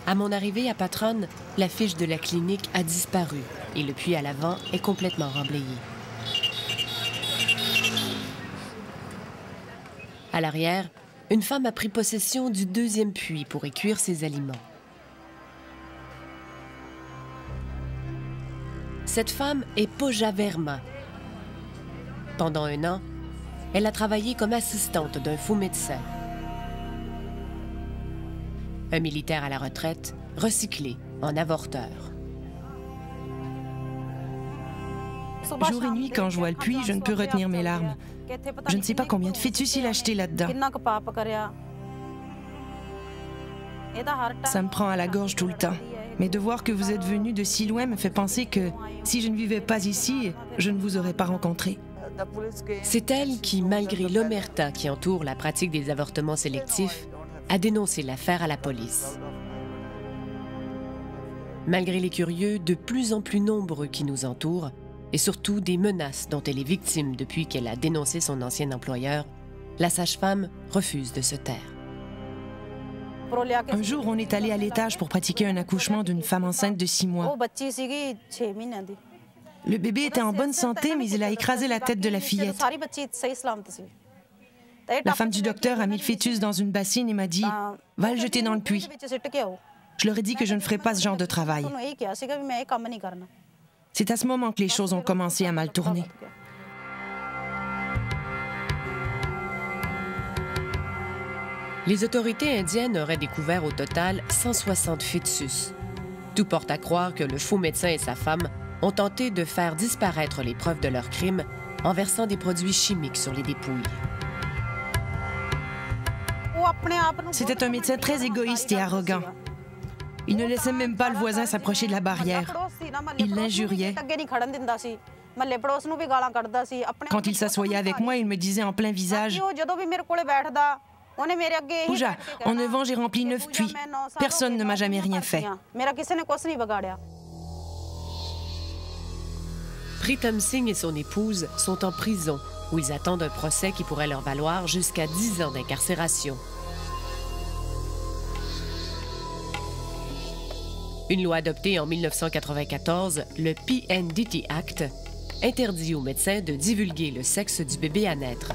À mon arrivée à Patron, l'affiche de la clinique a disparu et le puits à l'avant est complètement remblayé. À l'arrière, une femme a pris possession du deuxième puits pour y cuire ses aliments. Cette femme est Pooja Verma. Pendant un an, elle a travaillé comme assistante d'un faux médecin. Un militaire à la retraite, recyclé en avorteur. Jour et nuit, quand je vois le puits, je ne peux retenir mes larmes. Je ne sais pas combien de fœtus il a acheté là-dedans. Ça me prend à la gorge tout le temps. Mais de voir que vous êtes venu de si loin me fait penser que si je ne vivais pas ici, je ne vous aurais pas rencontré. C'est elle qui, malgré l'omerta qui entoure la pratique des avortements sélectifs, a dénoncé l'affaire à la police. Malgré les curieux de plus en plus nombreux qui nous entourent, et surtout des menaces dont elle est victime depuis qu'elle a dénoncé son ancien employeur, la sage-femme refuse de se taire. Un jour, on est allé à l'étage pour pratiquer un accouchement d'une femme enceinte de 6 mois. Le bébé était en bonne santé, mais il a écrasé la tête de la fillette. La femme du docteur a mis le fœtus dans une bassine et m'a dit « Va le jeter dans le puits ». Je leur ai dit que je ne ferais pas ce genre de travail. C'est à ce moment que les choses ont commencé à mal tourner. Les autorités indiennes auraient découvert au total 160 fœtus. Tout porte à croire que le faux médecin et sa femme ont tenté de faire disparaître les preuves de leur crime en versant des produits chimiques sur les dépouilles. C'était un médecin très égoïste et arrogant. Il ne laissait même pas le voisin s'approcher de la barrière. Il l'injuriait. Quand il s'assoyait avec moi, il me disait en plein visage « Pooja, en 9 ans, j'ai rempli 9 puits. Personne ne m'a jamais rien fait. » Pritam Singh et son épouse sont en prison où ils attendent un procès qui pourrait leur valoir jusqu'à 10 ans d'incarcération. Une loi adoptée en 1994, le PNDT Act, interdit aux médecins de divulguer le sexe du bébé à naître.